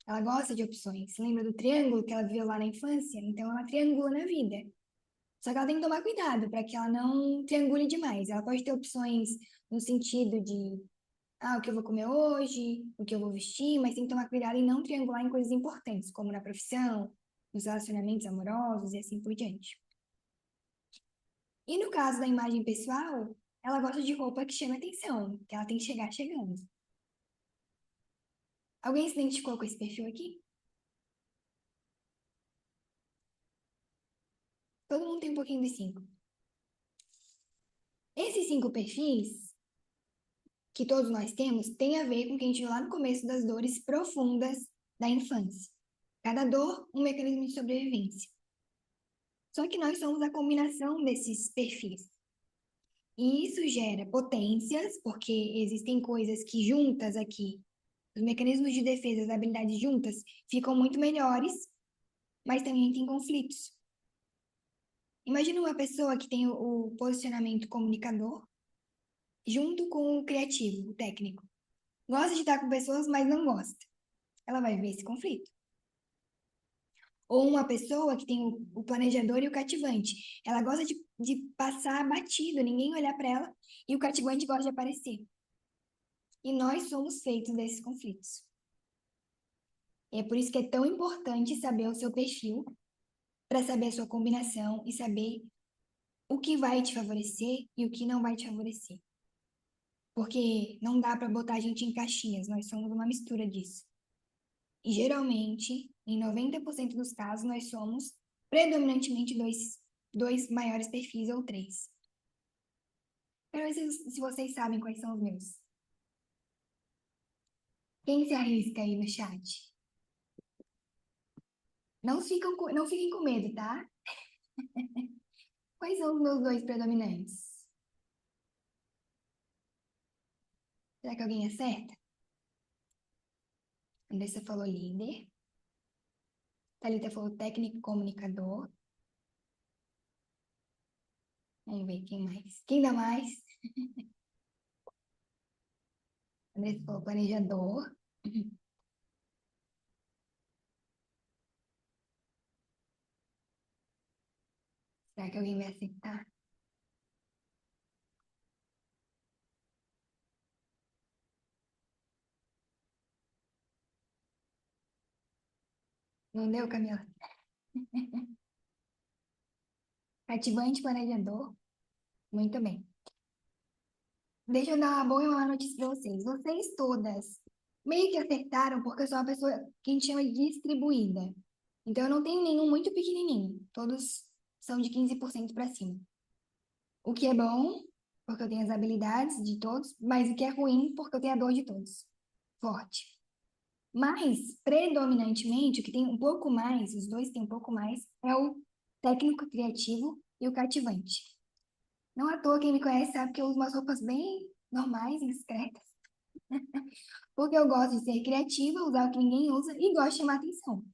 Ela gosta de opções. Lembra do triângulo que ela viveu lá na infância? Então, ela triangula na vida. Só que ela tem que tomar cuidado para que ela não triangule demais. Ela pode ter opções no sentido de, o que eu vou comer hoje, o que eu vou vestir, mas tem que tomar cuidado em não triangular em coisas importantes, como na profissão, nos relacionamentos amorosos e assim por diante. E no caso da imagem pessoal, ela gosta de roupa que chama atenção, que ela tem que chegar chegando. Alguém se identificou com esse perfil aqui? Todo mundo tem um pouquinho dos cinco. Esses cinco perfis que todos nós temos têm a ver com o que a gente viu lá no começo das dores profundas da infância. Cada dor, um mecanismo de sobrevivência. Só que nós somos a combinação desses perfis. E isso gera potências, porque existem coisas que juntas aqui, os mecanismos de defesa, as habilidades juntas, ficam muito melhores, mas também tem conflitos. Imagina uma pessoa que tem o posicionamento comunicador, junto com o criativo, o técnico. Gosta de estar com pessoas, mas não gosta. Ela vai ver esse conflito. Ou uma pessoa que tem o planejador e o cativante. Ela gosta de passar batido, ninguém olhar para ela, e o cativante gosta de aparecer. E nós somos feitos desses conflitos. E é por isso que é tão importante saber o seu perfil, para saber a sua combinação e saber o que vai te favorecer e o que não vai te favorecer. Porque não dá para botar a gente em caixinhas, nós somos uma mistura disso. E geralmente, em 90% dos casos, nós somos predominantemente dois maiores perfis ou três. Quero ver se vocês sabem quais são os meus. Quem se arrisca aí no chat? Não fiquem com medo, tá? Quais são os meus dois predominantes? Será que alguém acerta? Andressa falou líder. Thalita falou técnico comunicador. Vamos ver quem mais. Quem dá mais? Andressa falou planejador. Será que alguém vai acertar? Não deu, Camila? Cativante planejador. Muito bem. Deixa eu dar uma boa e uma má notícia para vocês. Vocês todas meio que acertaram, porque eu sou uma pessoa que a gente chama de distribuída. Então, eu não tenho nenhum muito pequenininho. Todos são de 15% para cima. O que é bom, porque eu tenho as habilidades de todos, mas o que é ruim, porque eu tenho a dor de todos. Forte. Mas, predominantemente, o que tem um pouco mais, os dois têm um pouco mais, é o técnico criativo e o cativante. Não à toa quem me conhece sabe que eu uso umas roupas bem normais e discretas, porque eu gosto de ser criativa, usar o que ninguém usa e gosto de chamar atenção.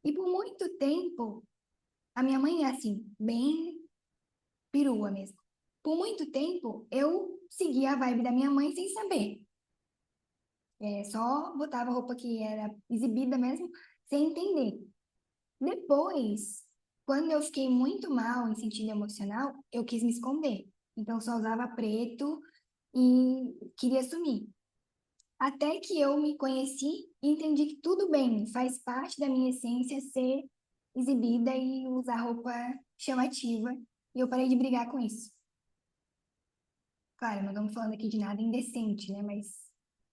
E por muito tempo, a minha mãe é assim, bem perua mesmo. Por muito tempo, eu seguia a vibe da minha mãe sem saber. Só botava roupa que era exibida mesmo, sem entender. Depois, quando eu fiquei muito mal em sentido emocional, eu quis me esconder. Então, eu só usava preto e queria sumir. Até que eu me conheci e entendi que tudo bem, faz parte da minha essência ser exibida e usar roupa chamativa. E eu parei de brigar com isso. Claro, não estamos falando aqui de nada indecente, né? Mas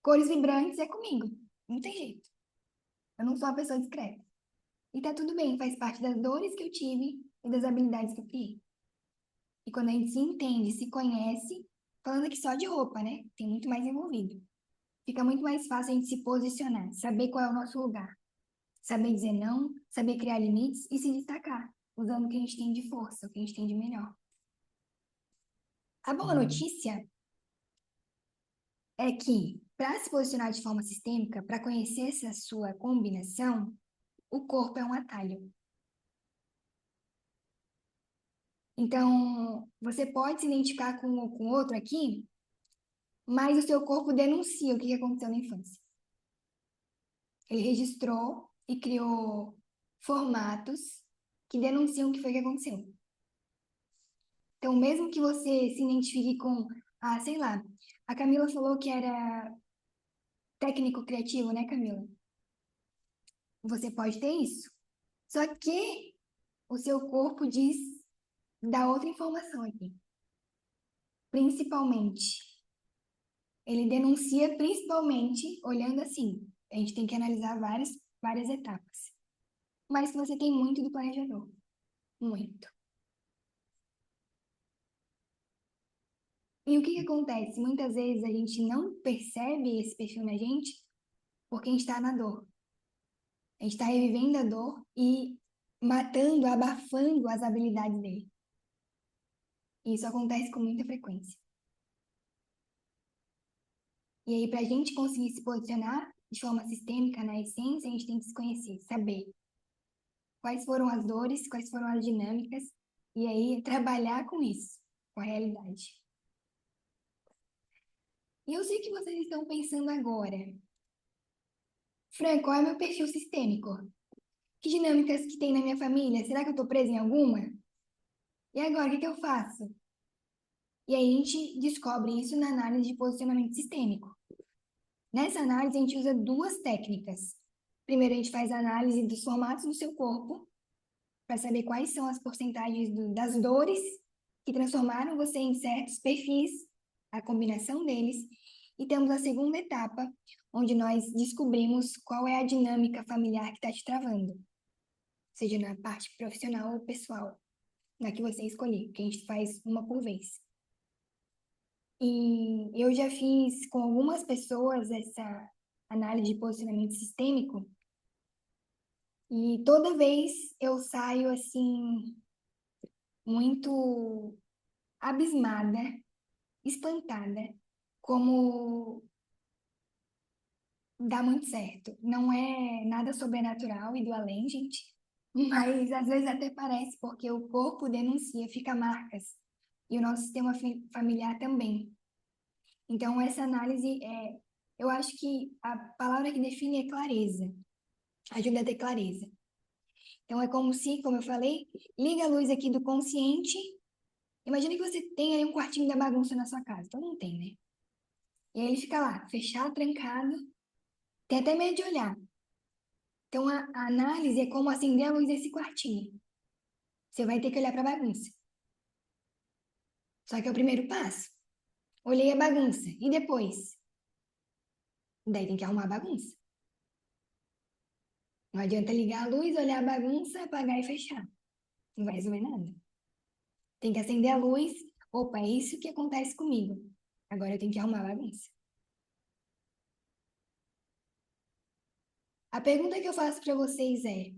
cores vibrantes é comigo. Não tem jeito. Eu não sou uma pessoa discreta. E tá tudo bem, faz parte das dores que eu tive e das habilidades que eu criei. E quando a gente se entende, se conhece, falando aqui só de roupa, né? Tem muito mais envolvido. Fica muito mais fácil a gente se posicionar, saber qual é o nosso lugar, saber dizer não, saber criar limites e se destacar, usando o que a gente tem de força, o que a gente tem de melhor. A boa notícia é que, para se posicionar de forma sistêmica, para conhecer essa sua combinação, o corpo é um atalho. Então, você pode se identificar com outro aqui, mas o seu corpo denuncia o que aconteceu na infância. Ele registrou e criou formatos que denunciam o que foi que aconteceu. Então, mesmo que você se identifique com, sei lá, a Camila falou que era técnico criativo, né, Camila? Você pode ter isso. Só que o seu corpo diz, dá outra informação aqui. Principalmente. Ele denuncia principalmente olhando assim. A gente tem que analisar várias etapas. Mas que você tem muito do planejador. Muito. E o que acontece? Muitas vezes a gente não percebe esse perfil na gente porque a gente está na dor. A gente está revivendo a dor e matando, abafando as habilidades dele. E isso acontece com muita frequência. E aí, para a gente conseguir se posicionar de forma sistêmica na essência, a gente tem que se conhecer, saber quais foram as dores, quais foram as dinâmicas, e aí trabalhar com isso, com a realidade. E eu sei que vocês estão pensando agora, Fran, qual é meu perfil sistêmico? Que dinâmicas que tem na minha família? Será que eu estou presa em alguma? E agora, o que eu faço? E aí a gente descobre isso na análise de posicionamento sistêmico. Nessa análise, a gente usa duas técnicas. Primeiro, a gente faz a análise dos formatos do seu corpo, para saber quais são as porcentagens das dores que transformaram você em certos perfis, a combinação deles. E temos a segunda etapa, onde nós descobrimos qual é a dinâmica familiar que está te travando, seja na parte profissional ou pessoal, na que você escolher, que a gente faz uma por vez. E eu já fiz com algumas pessoas essa análise de posicionamento sistêmico, e toda vez eu saio assim, muito abismada, espantada, como dá muito certo. Não é nada sobrenatural e do além, gente. Mas às vezes até parece, porque o corpo denuncia, fica marcas. E o nosso sistema familiar também. Então, essa análise eu acho que a palavra que define é clareza. Ajuda a ter clareza. Então, é como se, como eu falei, liga a luz aqui do consciente. Imagina que você tem aí um quartinho da bagunça na sua casa. Todo mundo tem, né? E aí ele fica lá, fechado, trancado, tem até medo de olhar. Então, a análise é como acender a luz desse quartinho. Você vai ter que olhar para a bagunça. Só que é o primeiro passo. Olhei a bagunça. E depois? Daí tem que arrumar a bagunça. Não adianta ligar a luz, olhar a bagunça, apagar e fechar. Não vai resolver nada. Tem que acender a luz. Opa, é isso que acontece comigo. Agora eu tenho que arrumar a bagunça. A pergunta que eu faço para vocês é: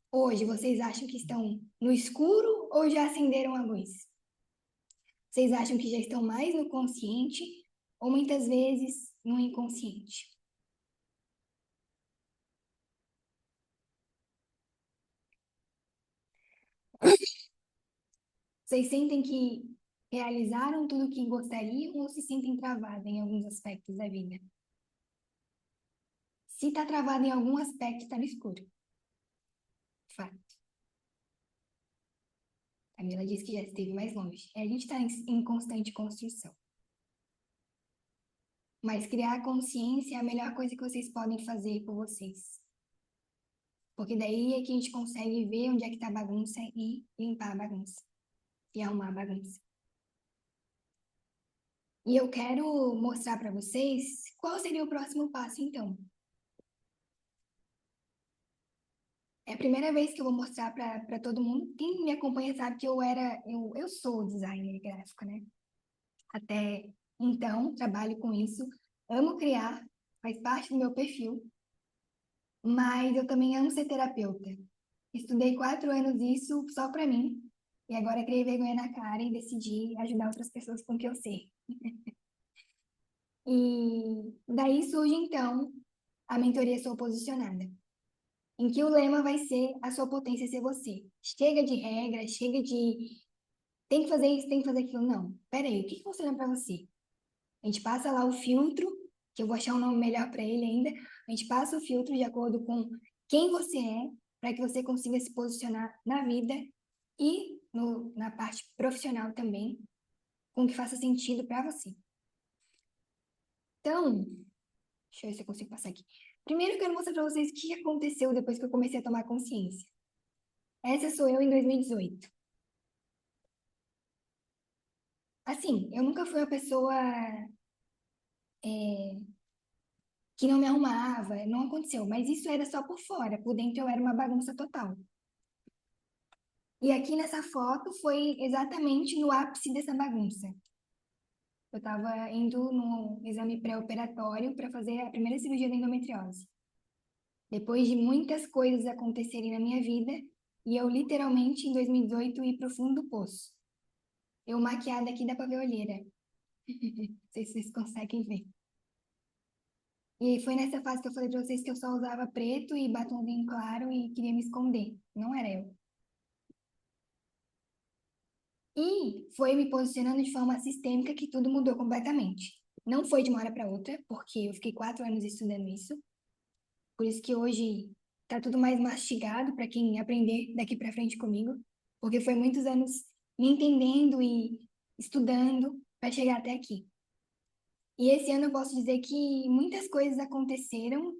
hoje vocês acham que estão no escuro ou já acenderam a luz? Vocês acham que já estão mais no consciente ou muitas vezes no inconsciente? Vocês sentem que realizaram tudo o que gostariam ou se sentem travados em alguns aspectos da vida? Se está travado em algum aspecto, está no escuro. Fato. A Camila disse que já esteve mais longe. A gente está em constante construção. Mas criar consciência é a melhor coisa que vocês podem fazer por vocês. Porque daí é que a gente consegue ver onde é que está a bagunça e limpar a bagunça. E arrumar a bagunça. E eu quero mostrar para vocês qual seria o próximo passo, então. É a primeira vez que eu vou mostrar para todo mundo. Quem me acompanha sabe que eu sou designer gráfico, né? Até então, trabalho com isso. Amo criar, faz parte do meu perfil. Mas eu também amo ser terapeuta. Estudei 4 anos isso só para mim. E agora criei vergonha na cara e decidi ajudar outras pessoas com o que eu sei. E daí surge, então, a mentoria Sou Posicionada, em que o lema vai ser a sua potência ser você. Chega de regra, chega de tem que fazer isso, tem que fazer aquilo. Não, peraí, o que funciona para você? A gente passa lá o filtro, que eu vou achar um nome melhor para ele ainda. A gente passa o filtro de acordo com quem você é, para que você consiga se posicionar na vida e na parte profissional também, com que faça sentido para você. Então, deixa eu ver se eu consigo passar aqui. Primeiro, eu quero mostrar para vocês o que aconteceu depois que eu comecei a tomar consciência. Essa sou eu em 2018. Assim, eu nunca fui uma pessoa que não me arrumava, não aconteceu, mas isso era só por fora, por dentro eu era uma bagunça total. E aqui nessa foto foi exatamente no ápice dessa bagunça. Eu estava indo no exame pré-operatório para fazer a primeira cirurgia da endometriose. Depois de muitas coisas acontecerem na minha vida, e eu literalmente em 2018 ir para o fundo do poço. Eu maquiada aqui dá para ver a olheira. Não sei se vocês conseguem ver. E foi nessa fase que eu falei para vocês que eu só usava preto e batomzinho claro e queria me esconder. Não era eu. E foi me posicionando de forma sistêmica que tudo mudou completamente. Não foi de uma hora para outra, porque eu fiquei 4 anos estudando isso. Por isso que hoje tá tudo mais mastigado para quem aprender daqui para frente comigo, porque foi muitos anos me entendendo e estudando para chegar até aqui. E esse ano eu posso dizer que muitas coisas aconteceram,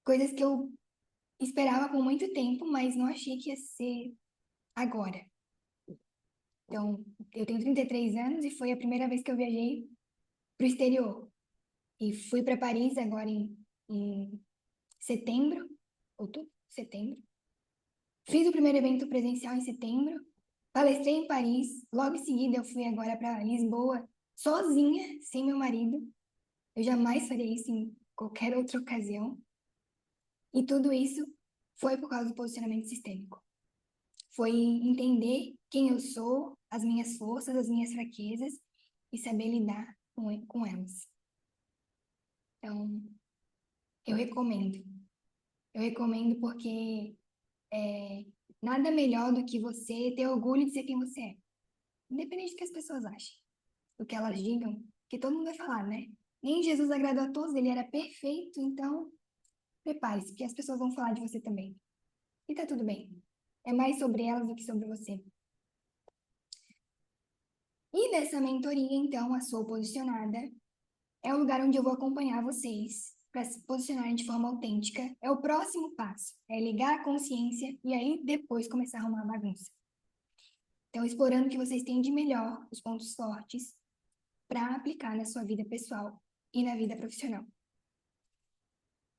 coisas que eu esperava por muito tempo, mas não achei que ia ser agora. Então, eu tenho 33 anos e foi a primeira vez que eu viajei para o exterior. E fui para Paris agora em setembro, outubro, setembro. Fiz o primeiro evento presencial em setembro, palestrei em Paris, logo em seguida eu fui agora para Lisboa, sozinha, sem meu marido. Eu jamais faria isso em qualquer outra ocasião. E tudo isso foi por causa do posicionamento sistêmico. Foi entender quem eu sou, as minhas forças, as minhas fraquezas e saber lidar com elas. Então, eu recomendo. Eu recomendo porque nada melhor do que você ter orgulho de ser quem você é. Independente do que as pessoas achem, do que elas digam, que todo mundo vai falar, né? Nem Jesus agradou a todos, ele era perfeito, então prepare-se, porque as pessoas vão falar de você também. E tá tudo bem. É mais sobre elas do que sobre você. E nessa mentoria, então, a Sou Posicionada é o lugar onde eu vou acompanhar vocês para se posicionarem de forma autêntica. É o próximo passo, é ligar a consciência e aí depois começar a arrumar a bagunça. Então, explorando o que vocês têm de melhor, os pontos fortes, para aplicar na sua vida pessoal e na vida profissional.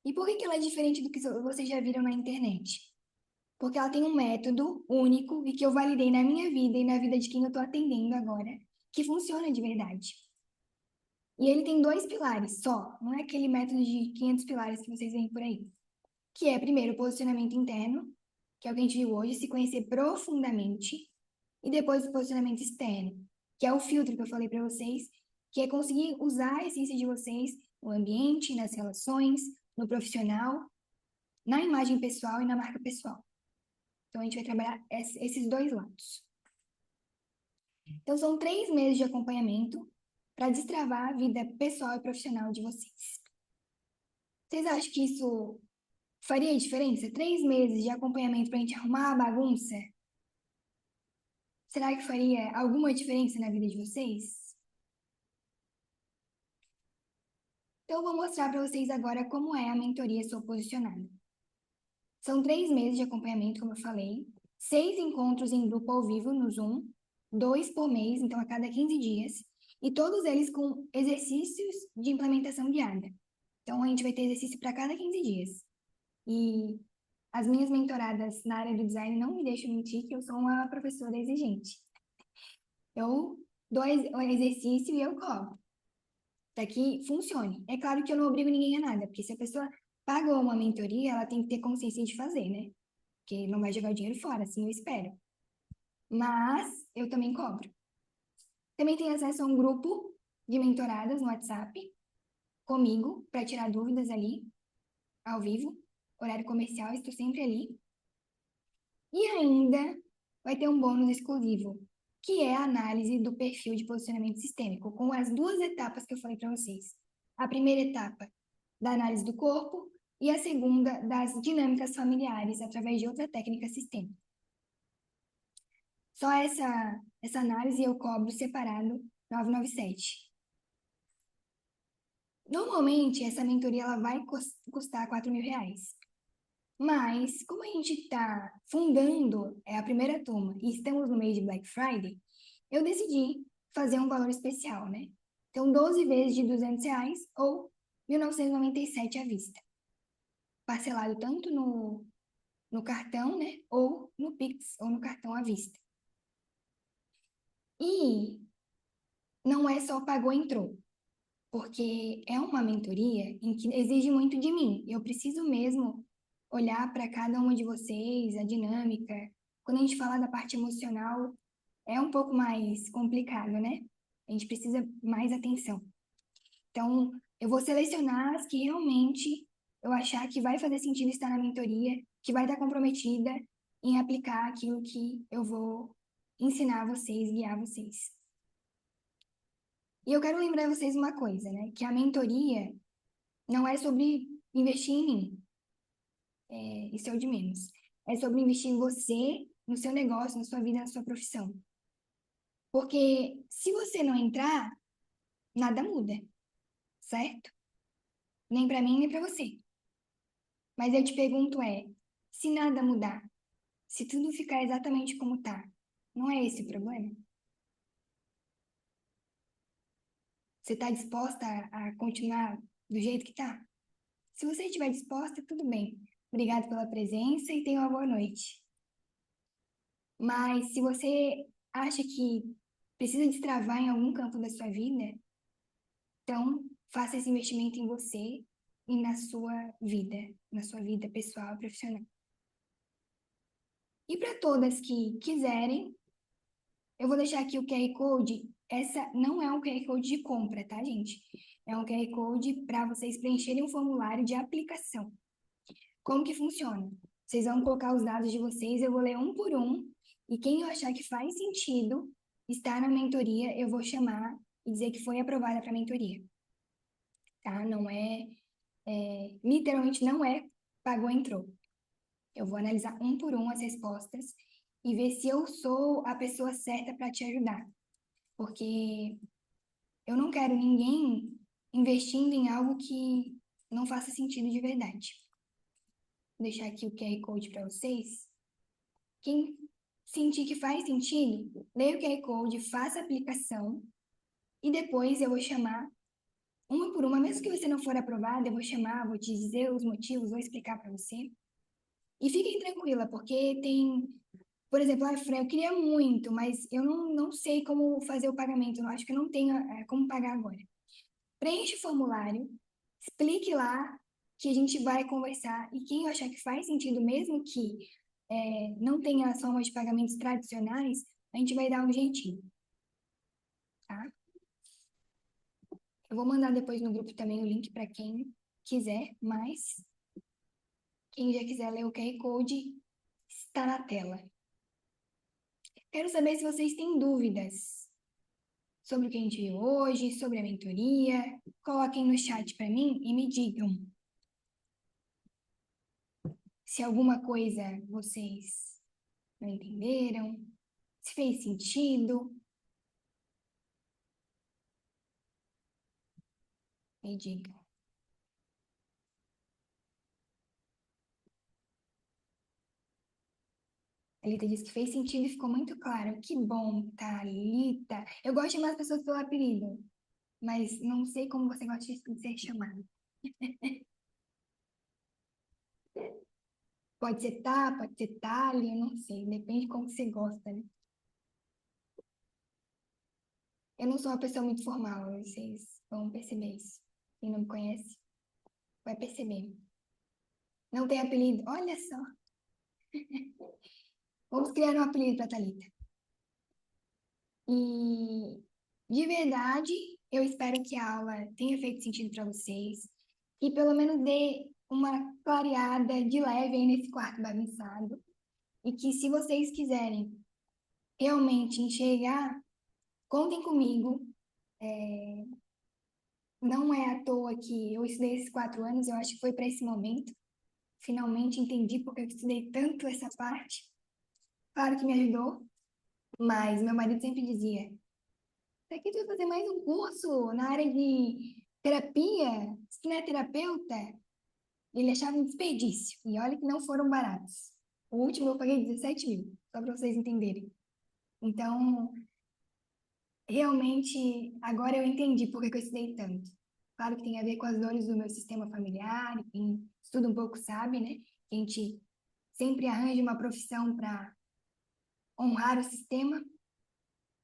E por que ela é diferente do que vocês já viram na internet? Porque ela tem um método único e que eu validei na minha vida e na vida de quem eu estou atendendo agora, que funciona de verdade. E ele tem 2 pilares só, não é aquele método de 500 pilares que vocês veem por aí. Que é, primeiro, o posicionamento interno, que é o que a gente viu hoje, se conhecer profundamente, e depois o posicionamento externo, que é o filtro que eu falei para vocês, que é conseguir usar a essência de vocês no ambiente, nas relações, no profissional, na imagem pessoal e na marca pessoal. Então, a gente vai trabalhar esses 2 lados. Então, são 3 meses de acompanhamento para destravar a vida pessoal e profissional de vocês. Vocês acham que isso faria diferença? 3 meses de acompanhamento para a gente arrumar a bagunça? Será que faria alguma diferença na vida de vocês? Então, eu vou mostrar para vocês agora como é a mentoria Sou Posicionada. São 3 meses de acompanhamento, como eu falei, 6 encontros em grupo ao vivo no Zoom, 2 por mês, então a cada 15 dias, e todos eles com exercícios de implementação diária. Então, a gente vai ter exercício para cada 15 dias. E as minhas mentoradas na área do design não me deixam mentir que eu sou uma professora exigente. Eu dou o exercício e eu cobro, para que funcione. É claro que eu não obrigo ninguém a nada, porque se a pessoa pagou uma mentoria, ela tem que ter consciência de fazer, né? Porque não vai jogar o dinheiro fora, assim eu espero. Mas eu também cobro. Também tem acesso a um grupo de mentoradas no WhatsApp, comigo, para tirar dúvidas ali, ao vivo, horário comercial, estou sempre ali. E ainda vai ter um bônus exclusivo, que é a análise do perfil de posicionamento sistêmico, com as 2 etapas que eu falei para vocês. A primeira etapa da análise do corpo e a segunda das dinâmicas familiares através de outra técnica sistêmica. Só essa análise eu cobro separado 997. Normalmente, essa mentoria ela vai custar R$ 4.000. Mas, como a gente está fundando a primeira turma e estamos no mês de Black Friday, eu decidi fazer um valor especial, né? Então, 12 vezes de R$ 200 ou 1.997 à vista. Parcelado tanto no cartão, né? Ou no Pix, ou no cartão à vista. E não é só pagou, entrou. Porque é uma mentoria em que exige muito de mim. Eu preciso mesmo olhar para cada uma de vocês, a dinâmica. Quando a gente fala da parte emocional, é um pouco mais complicado, né? A gente precisa mais atenção. Então, eu vou selecionar as que realmente eu achar que vai fazer sentido estar na mentoria, que vai estar comprometida em aplicar aquilo que eu vou ensinar vocês, guiar vocês. E eu quero lembrar vocês uma coisa, né? Que a mentoria não é sobre investir em mim. Isso é o de menos. É sobre investir em você, no seu negócio, na sua vida, na sua profissão. Porque se você não entrar, nada muda, certo? Nem para mim, nem para você. Mas eu te pergunto se nada mudar, se tudo ficar exatamente como tá, não é esse o problema? Você está disposta a continuar do jeito que tá? Se você estiver disposta, tudo bem. Obrigada pela presença e tenha uma boa noite. Mas se você acha que precisa destravar em algum campo da sua vida, então faça esse investimento em você e na sua vida pessoal e profissional. E para todas que quiserem, eu vou deixar aqui o QR Code essa não é um QR Code de compra, tá, gente? É um QR Code para vocês preencherem um formulário de aplicação. Como que funciona? Vocês vão colocar os dados de vocês, eu vou ler um por um, e quem eu achar que faz sentido estar na mentoria, eu vou chamar e dizer que foi aprovada para a mentoria. Tá? Não literalmente não é pagou, entrou. Eu vou analisar um por um as respostas e ver se eu sou a pessoa certa para te ajudar. Porque eu não quero ninguém investindo em algo que não faça sentido de verdade. Vou deixar aqui o QR Code para vocês. Quem sentir que faz sentido, leia o QR Code, faça a aplicação e depois eu vou chamar uma por uma, mesmo que você não for aprovada, eu vou chamar, vou te dizer os motivos, vou explicar para você. E fiquem tranquila, porque tem, por exemplo, a Fran, eu queria muito, mas eu não sei como fazer o pagamento, eu acho que eu não tenho como pagar agora. Preenche o formulário, explique lá que a gente vai conversar e quem achar que faz sentido, mesmo que não tenha as formas de pagamentos tradicionais, a gente vai dar um jeitinho, tá? Eu vou mandar depois no grupo também o link para quem quiser, mas quem já quiser ler o QR Code está na tela. Quero saber se vocês têm dúvidas sobre o que a gente viu hoje, sobre a mentoria. Coloquem no chat para mim e me digam se alguma coisa vocês não entenderam, se fez sentido. Me digam. A Thalita disse que fez sentido e ficou muito claro. Que bom, Thalita. Eu gosto de chamar as pessoas pelo apelido, mas não sei como você gosta de ser chamada. Pode ser Tá, pode ser Thali, eu não sei. Depende de como você gosta, né? Eu não sou uma pessoa muito formal, vocês vão perceber isso. Quem não me conhece vai perceber. Não tem apelido? Olha só. Vamos criar um apelido para Thalita. E de verdade, eu espero que a aula tenha feito sentido para vocês e pelo menos dê uma clareada de leve aí nesse quarto bagunçado. E que se vocês quiserem realmente enxergar, contem comigo. Não é à toa que eu estudei esses 4 anos, eu acho que foi para esse momento. Finalmente entendi porque eu estudei tanto essa parte. Claro que me ajudou, mas meu marido sempre dizia: pra que tu vai fazer mais um curso na área de terapia? Se tu não é terapeuta, ele achava um desperdício. E olha que não foram baratos. O último eu paguei 17 mil, só para vocês entenderem. Então, realmente, agora eu entendi por que eu estudei tanto. Claro que tem a ver com as dores do meu sistema familiar, quem estuda um pouco sabe, né? Que a gente sempre arranja uma profissão para honrar o sistema,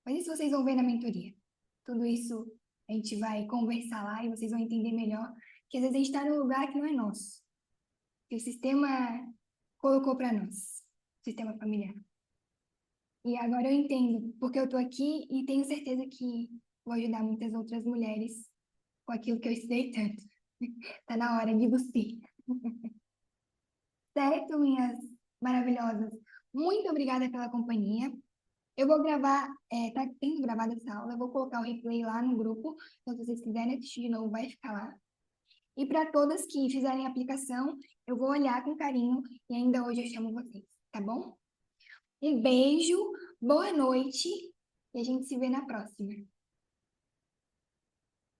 mas isso vocês vão ver na mentoria. Tudo isso a gente vai conversar lá e vocês vão entender melhor que às vezes a gente está num lugar que não é nosso, que o sistema colocou para nós, o sistema familiar. E agora eu entendo porque eu estou aqui e tenho certeza que vou ajudar muitas outras mulheres com aquilo que eu estudei tanto. Tá na hora de você. Certo, minhas maravilhosas? Muito obrigada pela companhia. Eu vou gravar, tá tendo gravado essa aula, eu vou colocar o replay lá no grupo, então se vocês quiserem assistir de novo, vai ficar lá. E para todas que fizerem a aplicação, eu vou olhar com carinho e ainda hoje eu chamo vocês, tá bom? Um beijo, boa noite e a gente se vê na próxima.